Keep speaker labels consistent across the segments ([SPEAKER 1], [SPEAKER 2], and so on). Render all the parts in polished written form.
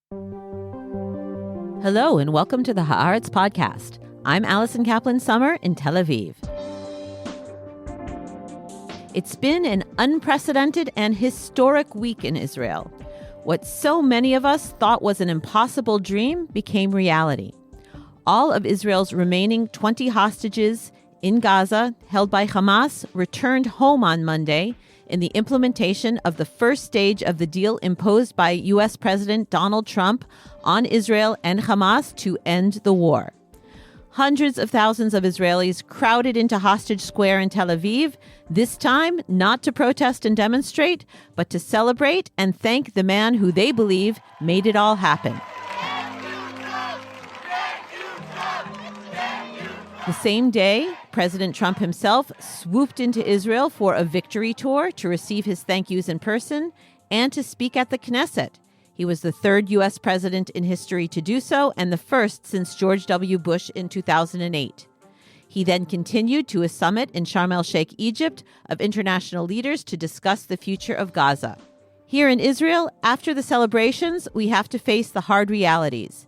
[SPEAKER 1] Hello and welcome to the Haaretz Podcast. I'm Alison Kaplan-Summer in Tel Aviv. It's been an unprecedented and historic week in Israel. What so many of us thought was an impossible dream became reality. All of Israel's remaining 20 hostages in Gaza, held by Hamas, returned home on Monday in the implementation of the first stage of the deal imposed by U.S. President Donald Trump on Israel and Hamas to end the war. Hundreds of thousands of Israelis crowded into Hostage Square in Tel Aviv, this time not to protest and demonstrate, but to celebrate and thank the man who they believe made it all happen. The same day, President Trump himself swooped into Israel for a victory tour to receive his thank yous in person and to speak at the Knesset. He was the third U.S. president in history to do so and the first since George W. Bush in 2008. He then continued to a summit in Sharm el-Sheikh, Egypt, of international leaders to discuss the future of Gaza. Here in Israel, after the celebrations, we have to face the hard realities.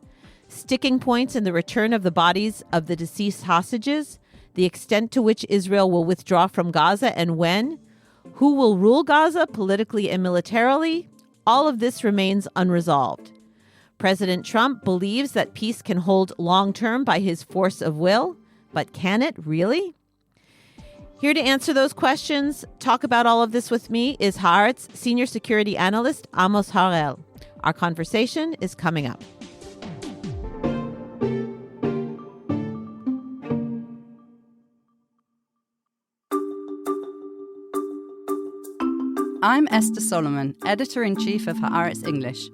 [SPEAKER 1] Sticking points in the return of the bodies of the deceased hostages, the extent to which Israel will withdraw from Gaza and when, who will rule Gaza politically and militarily, all of this remains unresolved. President Trump believes that peace can hold long-term by his force of will, but can it really? Here to answer those questions, talk about all of this with me, is Haaretz senior security analyst Amos Harel. Our conversation is coming up.
[SPEAKER 2] I'm Esther Solomon, Editor-in-Chief of Haaretz English.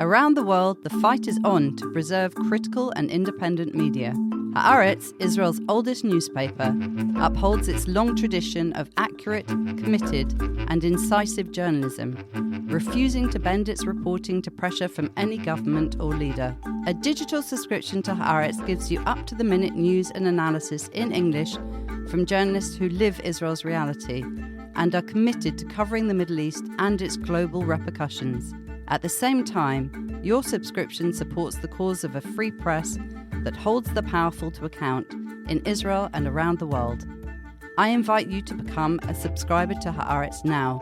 [SPEAKER 2] Around the world, the fight is on to preserve critical and independent media. Haaretz, Israel's oldest newspaper, upholds its long tradition of accurate, committed, and incisive journalism, refusing to bend its reporting to pressure from any government or leader. A digital subscription to Haaretz gives you up-to-the-minute news and analysis in English from journalists who live Israel's reality and are committed to covering the Middle East and its global repercussions. At the same time, your subscription supports the cause of a free press that holds the powerful to account in Israel and around the world. I invite you to become a subscriber to Haaretz now.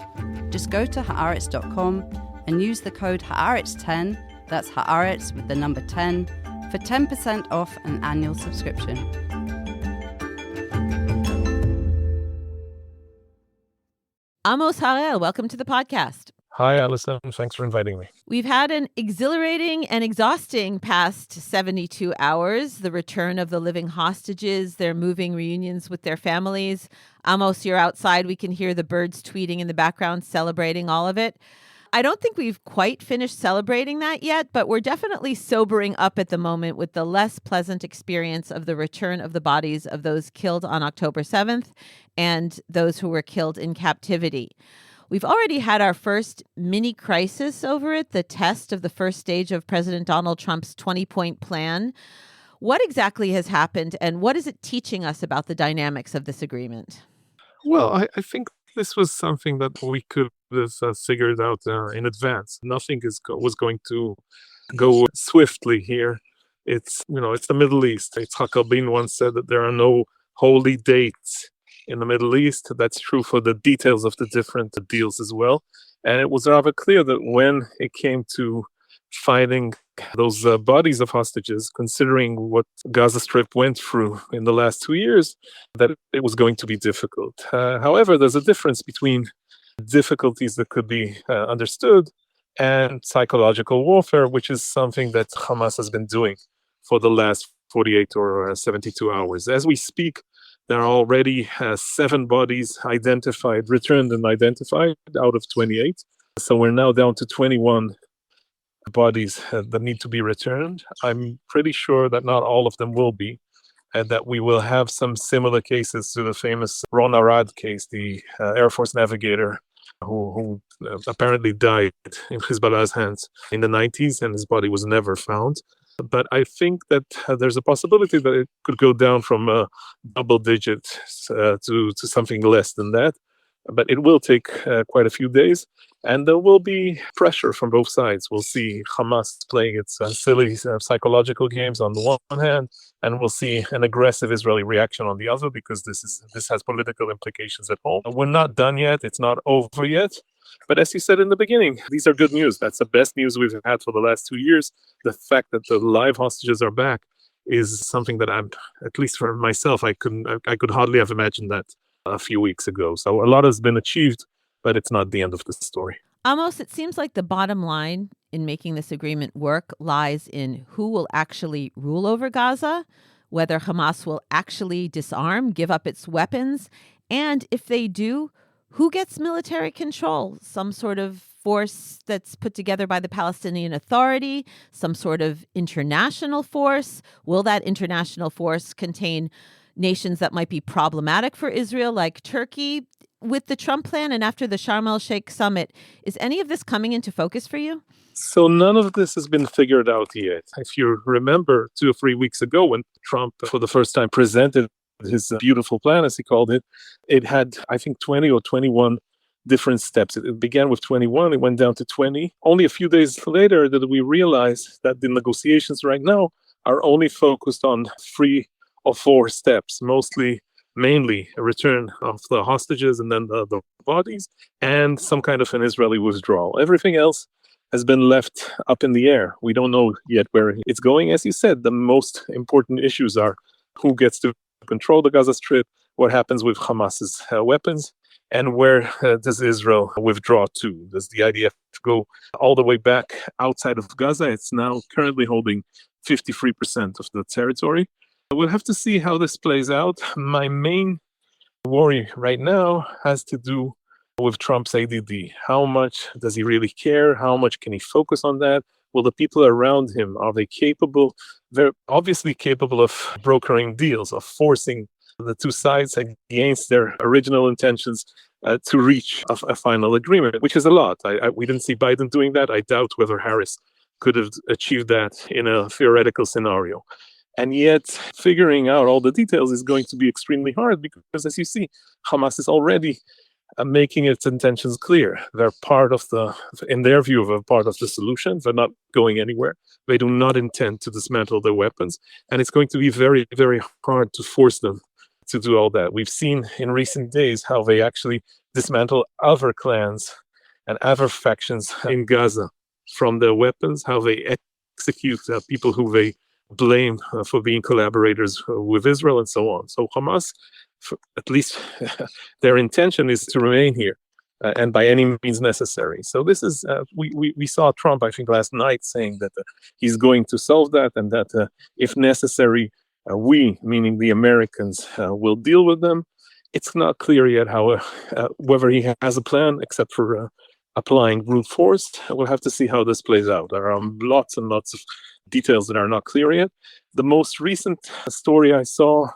[SPEAKER 2] Just go to Haaretz.com and use the code Haaretz10, that's Haaretz with the number 10, for 10% off an annual subscription.
[SPEAKER 1] Amos Harel, welcome to the podcast.
[SPEAKER 3] Hi, Alison. Thanks for inviting me.
[SPEAKER 1] We've had an exhilarating and exhausting past 72 hours, the return of the living hostages, their moving reunions with their families. Amos, you're outside. We can hear the birds tweeting in the background, celebrating all of it. I don't think we've quite finished celebrating that yet, but we're definitely sobering up at the moment with the less pleasant experience of the return of the bodies of those killed on October 7th and those who were killed in captivity. We've already had our first mini crisis over it, the test of the first stage of President Donald Trump's 20-point plan. What exactly has happened, and what is it teaching us about the dynamics of this agreement?
[SPEAKER 3] Well, I think this was something that we could have figured out in advance. Nothing was going to go swiftly here. It's the Middle East. Yitzhak Rabin once said that there are no holy dates in the Middle East. That's true for the details of the different deals as well. And it was rather clear that when it came to finding those bodies of hostages, considering what Gaza Strip went through in the last 2 years, that it was going to be difficult. However, there's a difference between difficulties that could be understood and psychological warfare, which is something that Hamas has been doing for the last 48 or 72 hours. As we speak, there are already 7 bodies returned and identified out of 28. So we're now down to 21 bodies that need to be returned. I'm pretty sure that not all of them will be, and that we will have some similar cases to the famous Ron Arad case, the Air Force navigator who apparently died in Hezbollah's hands in the 90s, and his body was never found. But I think that there's a possibility that it could go down from double digits to something less than that. But it will take quite a few days. And there will be pressure from both sides. We'll see Hamas playing its silly psychological games on the one hand, and we'll see an aggressive Israeli reaction on the other, because this has political implications at home. We're not done yet. It's not over yet. But as you said in the beginning, these are good news. That's the best news we've had for the last 2 years. The fact that the live hostages are back is something that I'm, at least for myself, I could hardly have imagined that a few weeks ago. So a lot has been achieved, but it's not the end of the story.
[SPEAKER 1] Amos, it seems like the bottom line in making this agreement work lies in who will actually rule over Gaza, whether Hamas will actually disarm, give up its weapons, and if they do, who gets military control? Some sort of force that's put together by the Palestinian Authority, some sort of international force? Will that international force contain nations that might be problematic for Israel, like Turkey? With the Trump plan and after the Sharm el-Sheikh summit, is any of this coming into focus for you?
[SPEAKER 3] So none of this has been figured out yet. If you remember 2 or 3 weeks ago when Trump for the first time presented his beautiful plan, as he called it, it had, I think, 20 or 21 different steps. It began with 21, it went down to 20. Only a few days later did we realize that the negotiations right now are only focused on 3 or 4 steps, mainly a return of the hostages and then the bodies, and some kind of an Israeli withdrawal. Everything else has been left up in the air. We don't know yet where it's going. As you said, the most important issues are who gets to control the Gaza Strip, what happens with Hamas's weapons, and where does Israel withdraw to? Does the IDF go all the way back outside of Gaza? It's now currently holding 53% of the territory. We'll have to see how this plays out. My main worry right now has to do with Trump's ADD. How much does he really care? How much can he focus on that? Will the people around him, are they capable? They're obviously capable of brokering deals, of forcing the two sides against their original intentions to reach a final agreement, which is a lot. We didn't see Biden doing that. I doubt whether Harris could have achieved that in a theoretical scenario. And yet, figuring out all the details is going to be extremely hard because, as you see, Hamas is already making its intentions clear. They're part of in their view, they're part of the solution. They're not going anywhere. They do not intend to dismantle their weapons. And it's going to be very, very hard to force them to do all that. We've seen in recent days how they actually dismantle other clans and other factions in Gaza from their weapons, how they execute people who they blame for being collaborators with Israel and so on. So Hamas, at least their intention is to remain here and by any means necessary. So this is, we saw Trump, I think, last night saying that he's going to solve that and that if necessary, we, meaning the Americans, will deal with them. It's not clear yet whether he has a plan except for applying brute force. We'll have to see how this plays out. There are lots and lots of details that are not clear yet. The most recent story I saw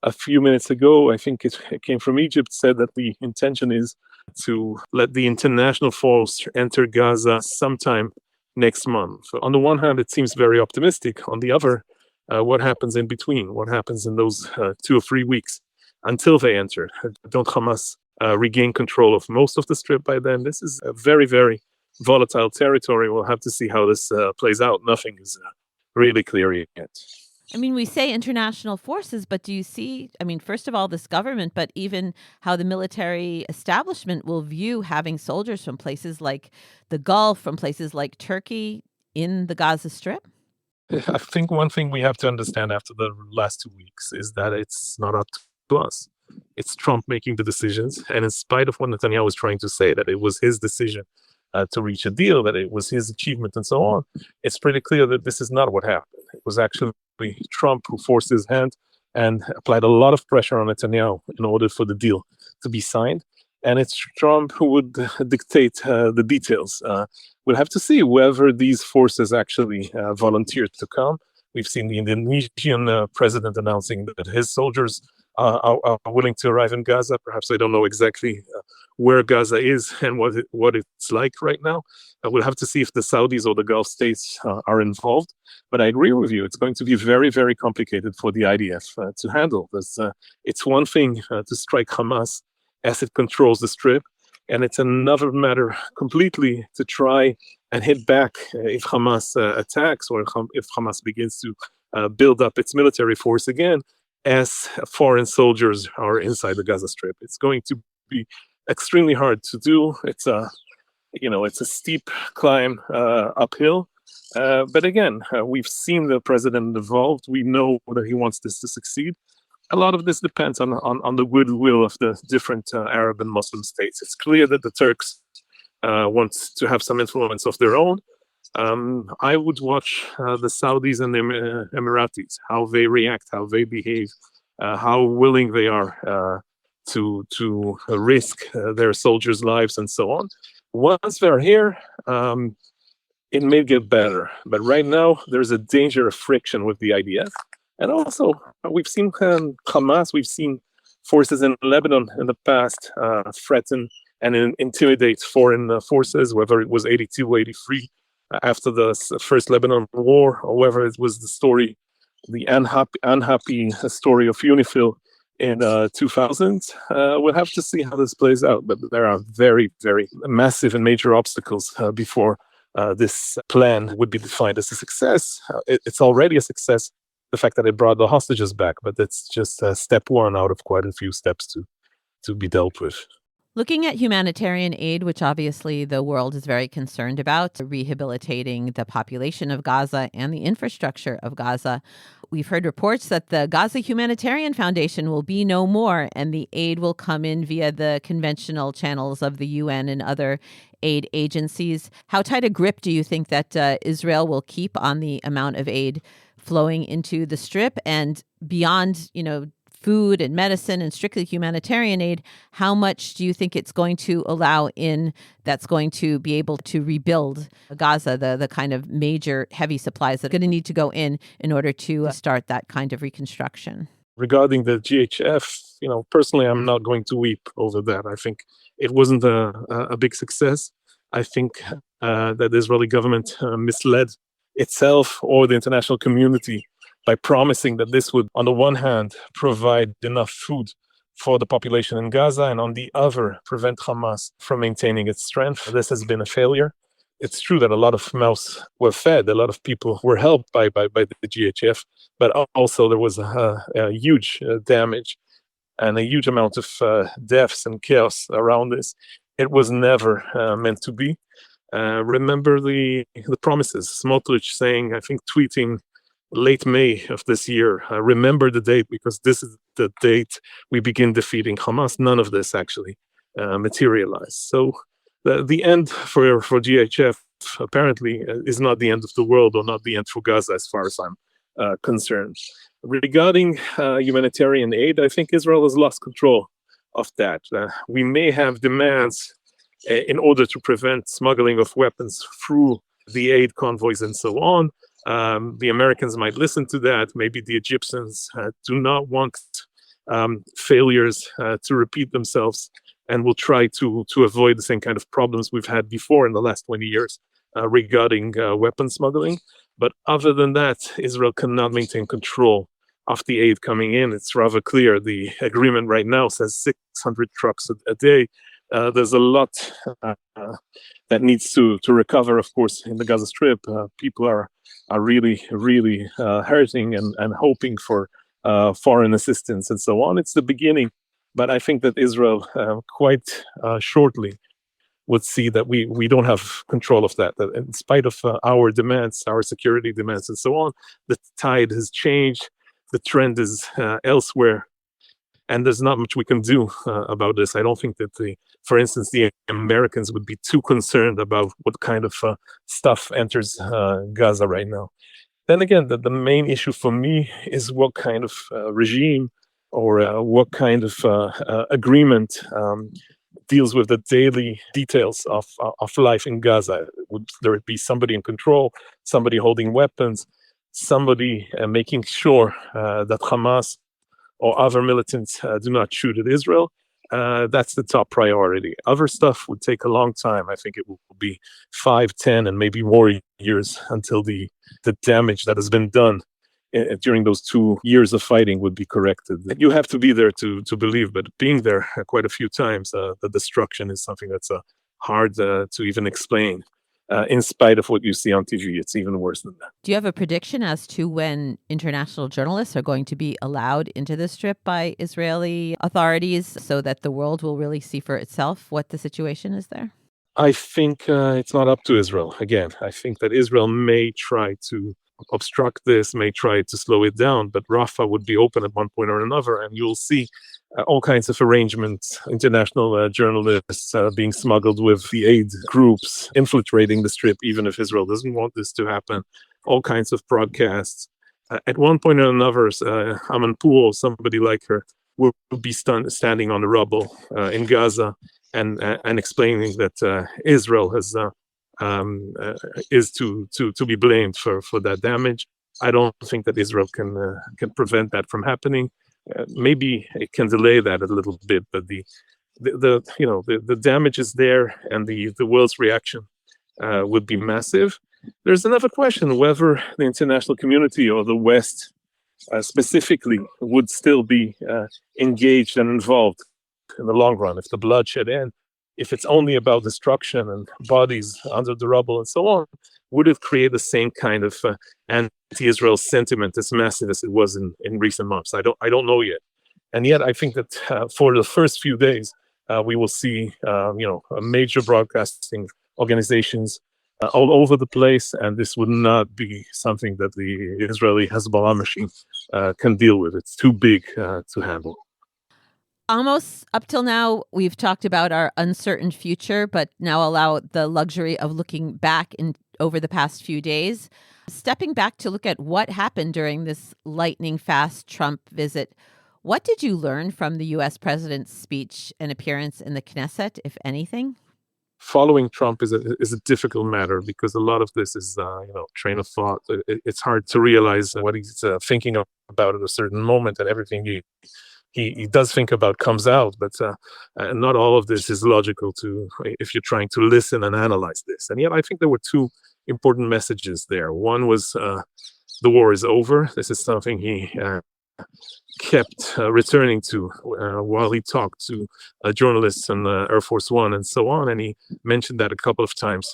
[SPEAKER 3] a few minutes ago, I think it came from Egypt, said that the intention is to let the international force enter Gaza sometime next month. So on the one hand, it seems very optimistic. On the other, what happens in between? What happens in those 2 or 3 weeks until they enter? Don't Hamas regain control of most of the Strip by then? This is a very, very volatile territory. We'll have to see how this plays out. Nothing is really clear yet.
[SPEAKER 1] I mean, we say international forces, but do you see, first of all, this government, but even how the military establishment will view having soldiers from places like the Gulf, from places like Turkey in the Gaza Strip?
[SPEAKER 3] I think one thing we have to understand after the last 2 weeks is that it's not up to us. It's Trump making the decisions. And in spite of what Netanyahu was trying to say, that it was his decision to reach a deal, that it was his achievement and so on, it's pretty clear that this is not what happened. It was actually Trump who forced his hand and applied a lot of pressure on Netanyahu in order for the deal to be signed. And it's Trump who would dictate the details. We'll have to see whether these forces actually volunteered to come. We've seen the Indonesian president announcing that his soldiers are willing to arrive in Gaza. Perhaps they don't know exactly where Gaza is and what it's like right now. We'll have to see if the Saudis or the Gulf states are involved. But I agree with you. It's going to be very, very complicated for the IDF to handle. It's one thing to strike Hamas as it controls the Strip. And it's another matter completely to try and hit back if Hamas attacks, or if Hamas begins to build up its military force again as foreign soldiers are inside the Gaza Strip. It's going to be extremely hard to do. It's a steep climb uphill. But again, we've seen the president involved. We know that he wants this to succeed. A lot of this depends on the goodwill of the different Arab and Muslim states. It's clear that the Turks want to have some influence of their own. I would watch the Saudis and the Emiratis, how they react, how they behave, how willing they are to risk their soldiers' lives and so on. Once they're here, it may get better. But right now, there's a danger of friction with the IDF. And also, we've seen Hamas, we've seen forces in Lebanon in the past threaten and intimidate foreign forces, whether it was 82, 83, after the first Lebanon war, or whether it was the unhappy story of UNIFIL in 2000. We'll have to see how this plays out, but there are very, very massive and major obstacles before this plan would be defined as a success. It's already a success, the fact that it brought the hostages back, but it's just step one out of quite a few steps to be dealt with.
[SPEAKER 1] Looking at humanitarian aid, which obviously the world is very concerned about, rehabilitating the population of Gaza and the infrastructure of Gaza, we've heard reports that the Gaza Humanitarian Foundation will be no more, and the aid will come in via the conventional channels of the UN and other aid agencies. How tight a grip do you think that Israel will keep on the amount of aid flowing into the Strip? And beyond, food and medicine and strictly humanitarian aid, how much do you think it's going to allow in that's going to be able to rebuild Gaza, the kind of major heavy supplies that are going to need to go in order to start that kind of reconstruction?
[SPEAKER 3] Regarding the GHF, personally, I'm not going to weep over that. I think it wasn't a big success. I think that the Israeli government misled itself or the international community by promising that this would, on the one hand, provide enough food for the population in Gaza, and on the other, prevent Hamas from maintaining its strength. This has been a failure. It's true that a lot of mouths were fed, a lot of people were helped by the GHF, but also there was a huge damage and a huge amount of deaths and chaos around this. It was never meant to be. Remember the promises. Smotrich saying, I think tweeting late May of this year, remember the date because this is the date we begin defeating Hamas. None of this actually materialized. So the end for GHF apparently is not the end of the world, or not the end for Gaza as far as I'm concerned. Regarding humanitarian aid, I think Israel has lost control of that. We may have demands in order to prevent smuggling of weapons through the aid convoys and so on. The Americans might listen to that. Maybe the Egyptians do not want failures to repeat themselves, and will try to avoid the same kind of problems we've had before in the last 20 years regarding weapon smuggling. But other than that, Israel cannot maintain control of the aid coming in. It's rather clear. The agreement right now says 600 trucks a day. There's a lot that needs to recover, of course, in the Gaza Strip. People are really, really hurting and hoping for foreign assistance and so on. It's the beginning, but I think that Israel quite shortly would see that we don't have control of that. That in spite of our demands, our security demands and so on, the tide has changed. The trend is elsewhere. And there's not much we can do about this. I don't think that, for instance, the Americans would be too concerned about what kind of stuff enters Gaza right now. Then again, the main issue for me is what kind of regime or what kind of agreement deals with the daily details of life in Gaza. Would there be somebody in control, somebody holding weapons, somebody making sure that Hamas or other militants do not shoot at Israel? That's the top priority. Other stuff would take a long time. I think it will be 5, 10, and maybe more years until the damage that has been done during those 2 years of fighting would be corrected. You have to be there to believe, but being there quite a few times, the destruction is something that's hard to even explain. In spite of what you see on TV, it's even worse than that.
[SPEAKER 1] Do you have a prediction as to when international journalists are going to be allowed into the Strip by Israeli authorities so that the world will really see for itself what the situation is there?
[SPEAKER 3] I think it's not up to Israel. Again, I think that Israel may try to obstruct this, may try to slow it down, but Rafah would be open at one point or another, and you'll see all kinds of arrangements, international journalists being smuggled with the aid groups, infiltrating the Strip, even if Israel doesn't want this to happen, all kinds of broadcasts. At one point or another, Aman Pool, somebody like her, will be standing on the rubble in Gaza and explaining that Israel has is to be blamed for that damage. I don't think that Israel can prevent that from happening. Maybe it can delay that a little bit, but the damage is there, and the world's reaction would be massive. There's another question whether the international community or the West specifically would still be engaged and involved in the long run if the bloodshed ends. If it's only about destruction and bodies under the rubble and so on, would it create the same kind of anti-Israel sentiment as massive as it was in recent months? I don't know yet. And yet I think that for the first few days, we will see major broadcasting organizations all over the place, and this would not be something that the Israeli Hezbollah machine can deal with. It's too big to handle.
[SPEAKER 1] Amos, up till now, we've talked about our uncertain future, but now allow the luxury of looking back over the past few days. Stepping back to look at what happened during this lightning-fast Trump visit, what did you learn from the U.S. president's speech and appearance in the Knesset, if anything?
[SPEAKER 3] Following Trump is a difficult matter because a lot of this is train of thought. It's hard to realize what he's thinking about at a certain moment, and everything he does think about comes out, but not all of this is logical if you're trying to listen and analyze this. And yet I think there were two important messages there. One was the war is over. This is something he kept returning to while he talked to journalists on Air Force One and so on, and he mentioned that a couple of times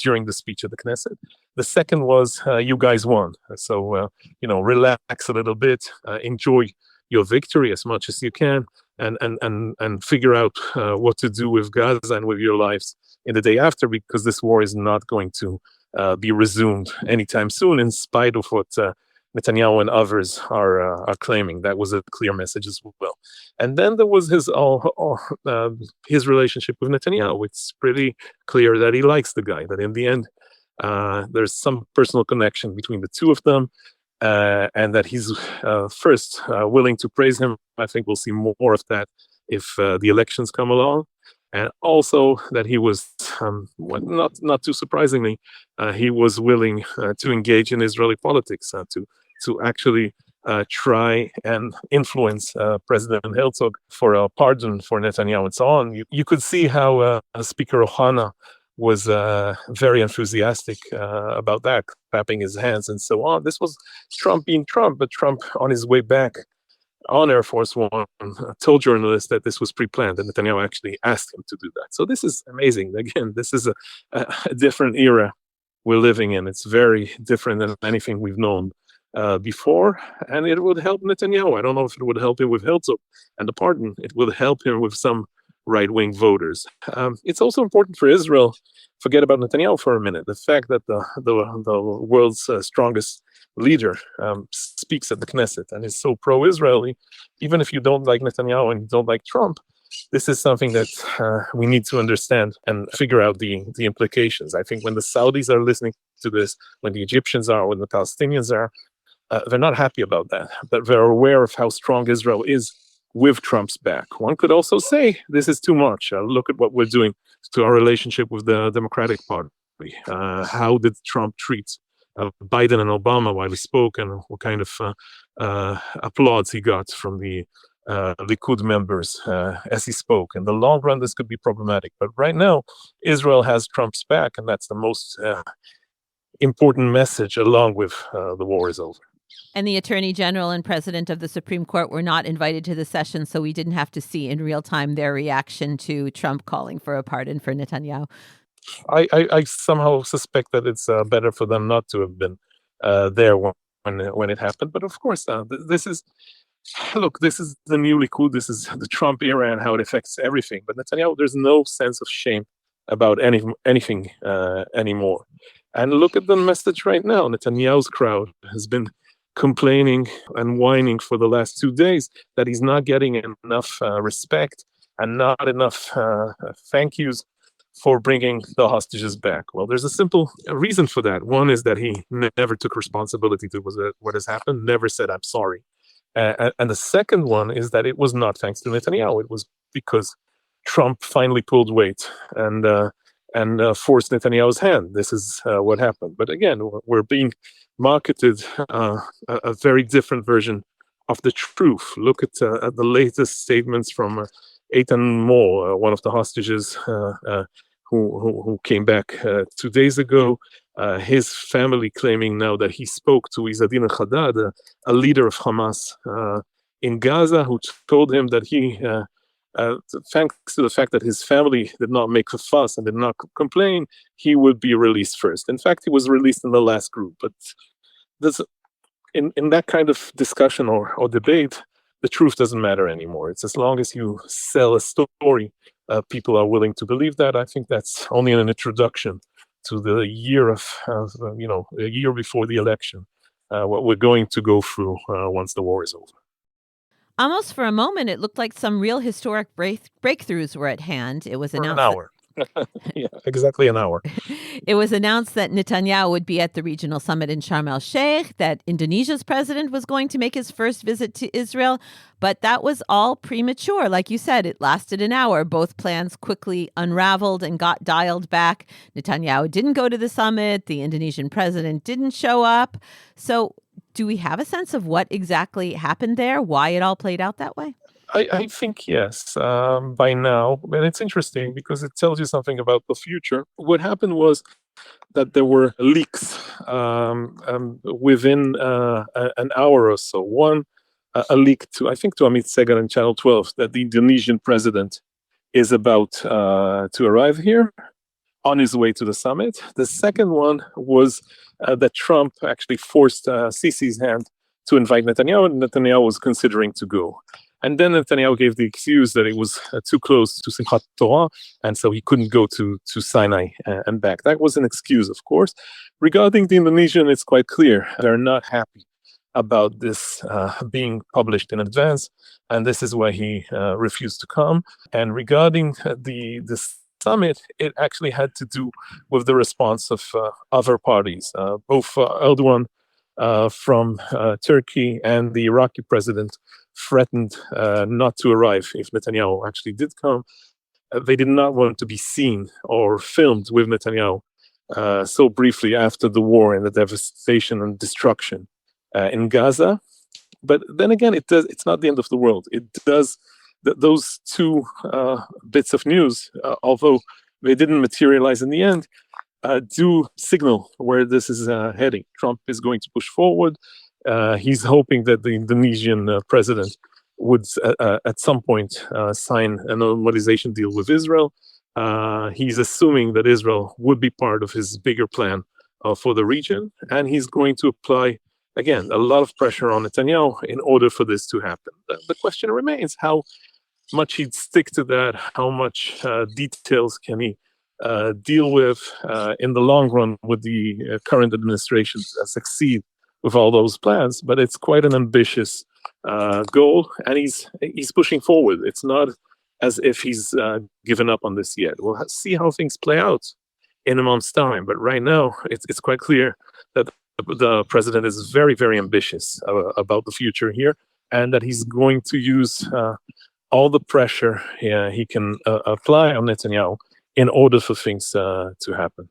[SPEAKER 3] during the speech at the Knesset. The second was, you guys won. So, relax a little bit, enjoy your victory as much as you can, and figure out what to do with Gaza and with your lives in the day after, because this war is not going to be resumed anytime soon, in spite of what Netanyahu and others are claiming. That was a clear message as well. And then there was his relationship with Netanyahu. It's pretty clear that he likes the guy, that in the end there's some personal connection between the two of them. And that he's first willing to praise him. I think we'll see more of that if the elections come along. And also that he was, not too surprisingly, he was willing to engage in Israeli politics, to actually try and influence President Herzog for a pardon for Netanyahu and so on. You could see how Speaker Ohana was very enthusiastic about that, clapping his hands and so on. This was Trump being Trump, but Trump on his way back on Air Force One told journalists that this was pre-planned, and Netanyahu actually asked him to do that. So this is amazing. Again, this is a different era we're living in. It's very different than anything we've known before, and it would help Netanyahu. I don't know if it would help him with Herzog and the pardon. It will help him with some right-wing voters. It's also important for Israel. Forget about Netanyahu for a minute. The fact that the world's strongest leader speaks at the Knesset and is so pro-Israeli, even if you don't like Netanyahu and you don't like Trump, this is something that we need to understand and figure out the implications. I think when the Saudis are listening to this, when the Egyptians are, when the Palestinians are, they're not happy about that, but they're aware of how strong Israel is with Trump's back. One could also say this is too much. Look at what we're doing to our relationship with the Democratic Party. How did Trump treat Biden and Obama while he spoke, and what kind of applause he got from the Likud members as he spoke. In the long run, this could be problematic. But right now, Israel has Trump's back, and that's the most important message, along with the war is over.
[SPEAKER 1] And the Attorney General and President of the Supreme Court were not invited to the session, so we didn't have to see in real time their reaction to Trump calling for a pardon for Netanyahu.
[SPEAKER 3] I somehow suspect that it's better for them not to have been there when it happened. But of course, this is the new Likud. This is the Trump era and how it affects everything. But Netanyahu, there's no sense of shame about anything anymore. And look at the message right now. Netanyahu's crowd has been complaining and whining for the last 2 days that he's not getting enough respect and not enough thank yous for bringing the hostages back. Well, there's a simple reason for that. One is that he never took responsibility to what has happened, never said, I'm sorry. And the second one is that it was not thanks to Netanyahu. It was because Trump finally pulled weight and forced Netanyahu's hand. This is what happened. But again, we're being marketed a very different version of the truth. Look at the latest statements from Eitan Mor, one of the hostages who came back 2 days ago. His family claiming now that he spoke to Izzadin al-Haddad, a leader of Hamas in Gaza, who told him that he, thanks to the fact that his family did not make a fuss and did not complain, he would be released first. In fact, he was released in the last group. But in that kind of discussion or debate, the truth doesn't matter anymore. It's as long as you sell a story, people are willing to believe that. I think that's only an introduction to the year a year before the election, what we're going to go through once the war is over.
[SPEAKER 1] Almost for a moment, it looked like some real historic breakthroughs were at hand. It was announced
[SPEAKER 3] for an hour. Yeah, exactly an hour.
[SPEAKER 1] It was announced that Netanyahu would be at the regional summit in Sharm el-Sheikh, that Indonesia's president was going to make his first visit to Israel, but that was all premature. Like you said, it lasted an hour. Both plans quickly unraveled and got dialed back. Netanyahu didn't go to the summit. The Indonesian president didn't show up. So do we have a sense of what exactly happened there, why it all played out that way?
[SPEAKER 3] I think yes, by now. And it's interesting because it tells you something about the future. What happened was that there were leaks within an hour or so. One, a leak to Amit Segar and Channel 12 that the Indonesian president is about to arrive here on his way to the summit. The second one was that Trump actually forced Sisi's hand to invite Netanyahu, and Netanyahu was considering to go. And then Netanyahu gave the excuse that it was too close to Simchat Torah, and so he couldn't go to Sinai and back. That was an excuse, of course. Regarding the Indonesian, it's quite clear. They're not happy about this being published in advance, and this is why he refused to come. And regarding the summit, it actually had to do with the response of other parties. Both Erdogan from Turkey and the Iraqi president threatened not to arrive if Netanyahu actually did come. They did not want to be seen or filmed with Netanyahu so briefly after the war and the devastation and destruction in Gaza. But then again, it's not the end of the world. It does those two bits of news, although they didn't materialize in the end, do signal where this is heading. Trump is going to push forward. He's hoping that the Indonesian president would at some point sign a normalization deal with Israel. He's assuming that Israel would be part of his bigger plan for the region, and he's going to apply, again, a lot of pressure on Netanyahu in order for this to happen. The question remains how much he'd stick to that, how much details can he deal with in the long run. Would the current administration succeed with all those plans? But it's quite an ambitious goal, and he's pushing forward. It's not as if he's given up on this yet. We'll see how things play out in a month's time. But right now, it's quite clear that the president is very, very ambitious about the future here, and that he's going to use all the pressure he can apply on Netanyahu in order for things to happen.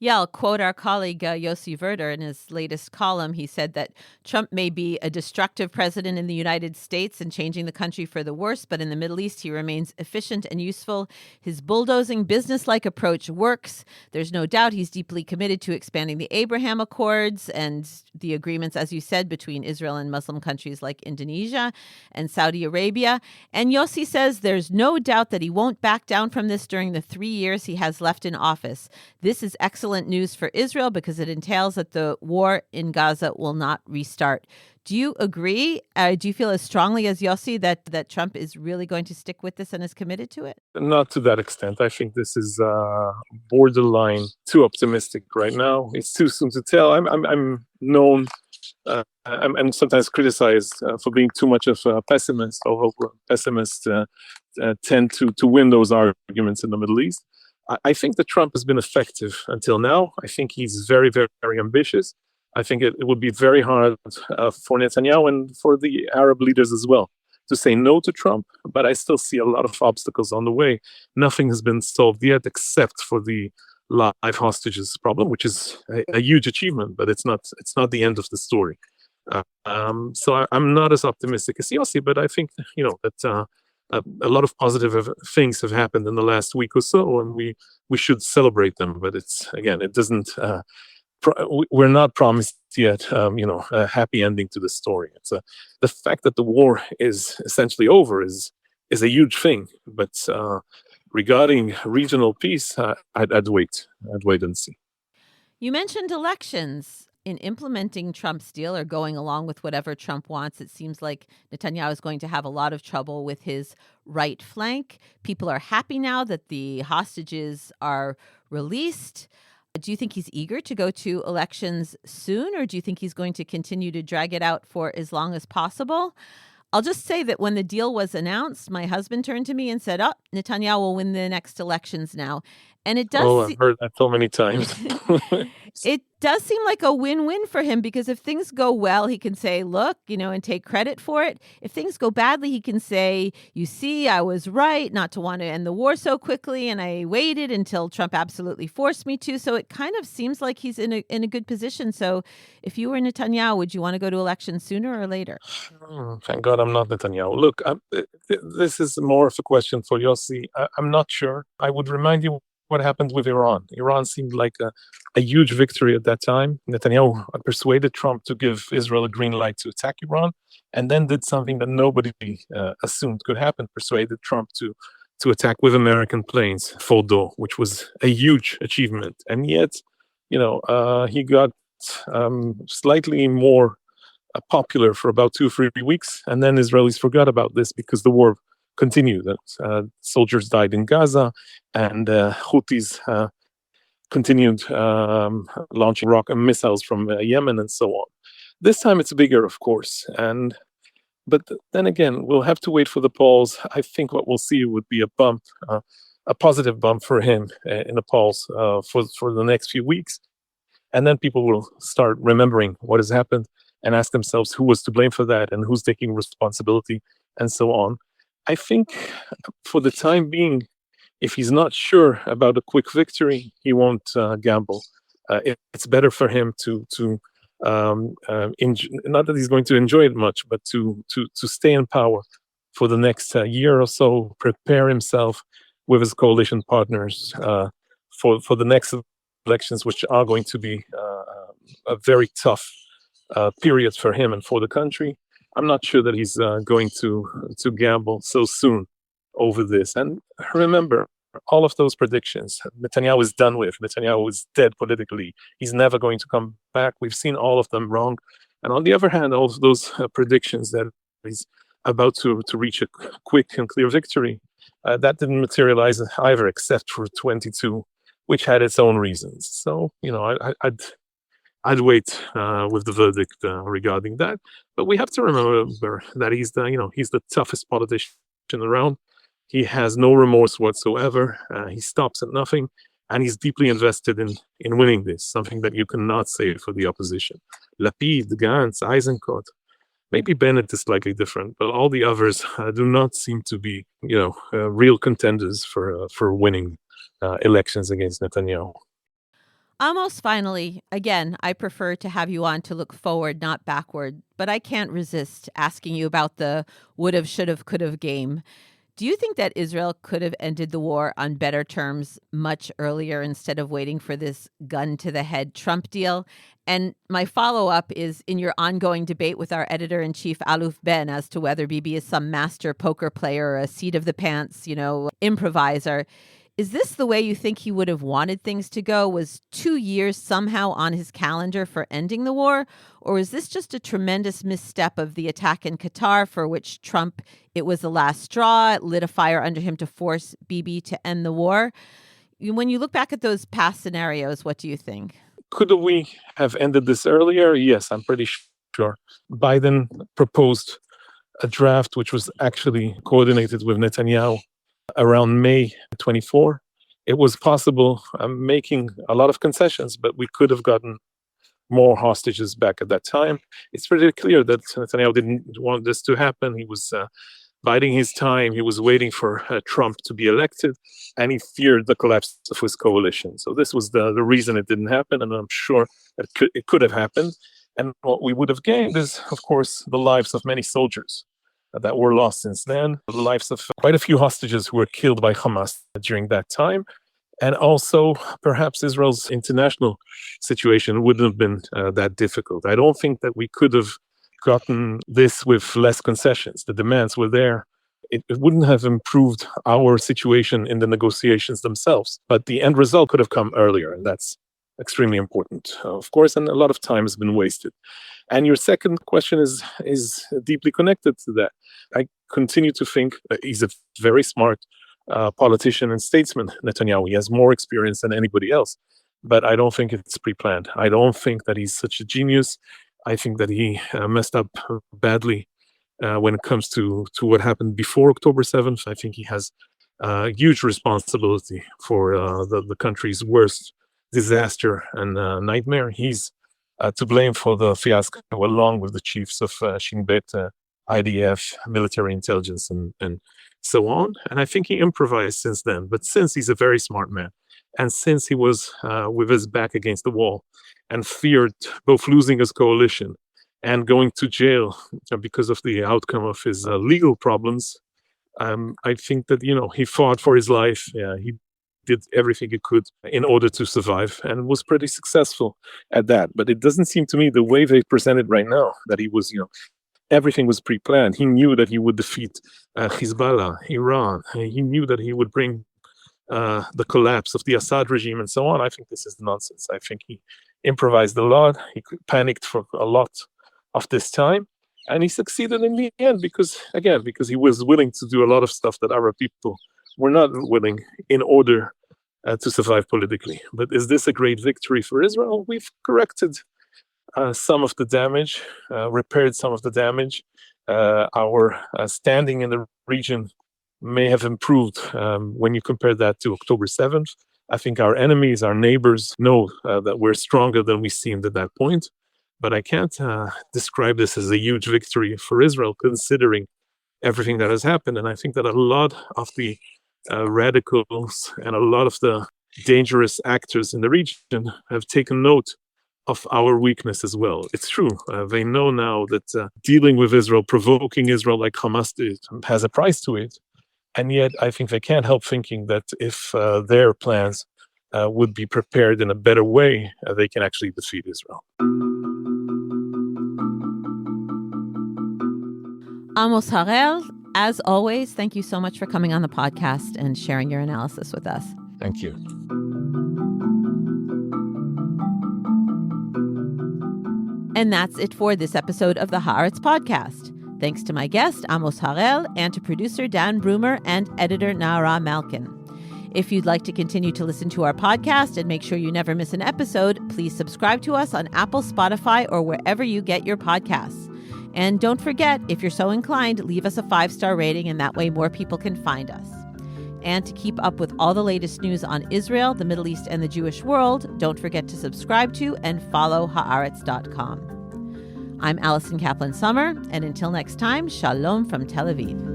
[SPEAKER 1] Yeah, I'll quote our colleague Yossi Verder in his latest column. He said that Trump may be a destructive president in the United States and changing the country for the worse, but in the Middle East, he remains efficient and useful. His bulldozing, business-like approach works. There's no doubt he's deeply committed to expanding the Abraham Accords and the agreements, as you said, between Israel and Muslim countries like Indonesia and Saudi Arabia. And Yossi says there's no doubt that he won't back down from this during the 3 years he has left in office. This is excellent news for Israel because it entails that the war in Gaza will not restart. Do you agree? Do you feel as strongly as Yossi that Trump is really going to stick with this and is committed to it?
[SPEAKER 3] Not to that extent. I think this is borderline too optimistic right now. It's too soon to tell. I'm known I'm sometimes criticized for being too much of a pessimist, although pessimists tend to win those arguments in the Middle East. I think that Trump has been effective until now. I think he's very, very, very ambitious. I think it would be very hard for Netanyahu and for the Arab leaders as well to say no to Trump, but I still see a lot of obstacles on the way. Nothing has been solved yet except for the live hostages problem, which is a huge achievement, but it's not the end of the story. So I'm not as optimistic as Yossi, but I think that a lot of positive things have happened in the last week or so, and we should celebrate them. But it doesn't. We're not promised yet, a happy ending to the story. It's the fact that the war is essentially over is a huge thing. But regarding regional peace, I'd wait and see.
[SPEAKER 1] You mentioned elections. In implementing Trump's deal or going along with whatever Trump wants, it seems like Netanyahu is going to have a lot of trouble with his right flank. People are happy now that the hostages are released. Do you think he's eager to go to elections soon, or do you think he's going to continue to drag it out for as long as possible? I'll just say that when the deal was announced, my husband turned to me and said, Netanyahu will win the next elections now. And it does.
[SPEAKER 3] I've heard that so many times.
[SPEAKER 1] It does seem like a win-win for him because if things go well, he can say, look, and take credit for it. If things go badly, he can say, you see, I was right not to want to end the war so quickly, and I waited until Trump absolutely forced me to. So it kind of seems like he's in a good position. So if you were Netanyahu, would you want to go to elections sooner or later?
[SPEAKER 3] Thank God I'm not Netanyahu. Look, this is more of a question for Yossi. I'm not sure. I would remind you what happened with Iran. Iran seemed like a huge victory at that time. Netanyahu persuaded Trump to give Israel a green light to attack Iran, and then did something that nobody assumed could happen, persuaded Trump to attack with American planes, Fordo, which was a huge achievement. And yet, he got slightly more popular for about 2 or 3 weeks, and then Israelis forgot about this because the war continued. Soldiers died in Gaza, and Houthis continued launching rocket missiles from Yemen and so on. This time it's bigger, of course, but then again, we'll have to wait for the polls. I think what we'll see would be a bump, a positive bump for him in the polls for the next few weeks, and then people will start remembering what has happened and ask themselves who was to blame for that and who's taking responsibility and so on. I think for the time being, if he's not sure about a quick victory, he won't gamble. It's better for him to not that he's going to enjoy it much, but to stay in power for the next year or so, prepare himself with his coalition partners for the next elections, which are going to be a very tough period for him and for the country. I'm not sure that he's going to gamble so soon over this. And remember, all of those predictions, Netanyahu is done with. Netanyahu is dead politically. He's never going to come back. We've seen all of them wrong. And on the other hand, all of those predictions that he's about to reach a quick and clear victory, that didn't materialize either, except for 22, which had its own reasons. So, I'd wait with the verdict regarding that. But we have to remember that he's the toughest politician around. He has no remorse whatsoever. He stops at nothing, and he's deeply invested in winning this. Something that you cannot say for the opposition. Lapid, Gantz, Eisenkot, maybe Bennett is slightly different, but all the others do not seem to be, real contenders for winning elections against Netanyahu.
[SPEAKER 1] Almost finally, again, I prefer to have you on to look forward, not backward, but I can't resist asking you about the would've, should've, could've game. Do you think that Israel could have ended the war on better terms much earlier instead of waiting for this gun to the head Trump deal? And my follow-up is in your ongoing debate with our editor-in-chief, Aluf Ben, as to whether Bibi is some master poker player or a seat-of-the-pants, improviser. Is this the way you think he would have wanted things to go? Was 2 years somehow on his calendar for ending the war? Or is this just a tremendous misstep of the attack in Qatar for which Trump, it was the last straw, it lit a fire under him to force Bibi to end the war? When you look back at those past scenarios, what do you think?
[SPEAKER 3] Could we have ended this earlier? Yes, I'm pretty sure. Biden proposed a draft which was actually coordinated with Netanyahu around May 24. It was possible, making a lot of concessions, but we could have gotten more hostages back at that time. It's pretty clear that Netanyahu didn't want this to happen. He was biding his time. He was waiting for Trump to be elected, and he feared the collapse of his coalition. So this was the reason it didn't happen, and I'm sure that it could have happened. And what we would have gained is, of course, the lives of many soldiers that were lost since then, the lives of quite a few hostages who were killed by Hamas during that time. And also, perhaps Israel's international situation wouldn't have been that difficult. I don't think that we could have gotten this with less concessions. The demands were there. It wouldn't have improved our situation in the negotiations themselves, but the end result could have come earlier, and that's extremely important, of course, and a lot of time has been wasted. And your second question is deeply connected to that. I continue to think that he's a very smart politician and statesman, Netanyahu. He has more experience than anybody else, but I don't think it's pre-planned. I don't think that he's such a genius. I think that he messed up badly when it comes to what happened before October 7th. I think he has a huge responsibility for the country's worst disaster and nightmare. He's to blame for the fiasco, along with the chiefs of Shin Bet, IDF, military intelligence, and so on. And I think he improvised since then. But since he's a very smart man, and since he was with his back against the wall and feared both losing his coalition and going to jail because of the outcome of his legal problems, I think that, he fought for his life. Yeah, he did everything he could in order to survive and was pretty successful at that. But it doesn't seem to me the way they present it right now that he was, everything was pre-planned. He knew that he would defeat Hezbollah, Iran. He knew that he would bring the collapse of the Assad regime and so on. I think this is nonsense. I think he improvised a lot. He panicked for a lot of this time. And he succeeded in the end because he was willing to do a lot of stuff that Arab people were not willing in order to survive politically. But is this a great victory for Israel? We've corrected some of the damage, repaired some of the damage. Our standing in the region may have improved when you compare that to October 7th. I think our enemies, our neighbors know that we're stronger than we seemed at that point. But I can't describe this as a huge victory for Israel, considering everything that has happened. And I think that a lot of the radicals and a lot of the dangerous actors in the region have taken note of our weakness as well. It's true. They know now that dealing with Israel, provoking Israel like Hamas did, has a price to it. And yet I think they can't help thinking that if their plans would be prepared in a better way, they can actually defeat Israel.
[SPEAKER 1] Amos Harel, as always, thank you so much for coming on the podcast and sharing your analysis with us.
[SPEAKER 3] Thank you.
[SPEAKER 1] And that's it for this episode of the Haaretz Podcast. Thanks to my guest, Amos Harel, and to producer Dan Brumer and editor Nara Malkin. If you'd like to continue to listen to our podcast and make sure you never miss an episode, please subscribe to us on Apple, Spotify, or wherever you get your podcasts. And don't forget, if you're so inclined, leave us a 5-star rating, and that way more people can find us. And to keep up with all the latest news on Israel, the Middle East, and the Jewish world, don't forget to subscribe to and follow Haaretz.com. I'm Alison Kaplan-Summer, and until next time, shalom from Tel Aviv.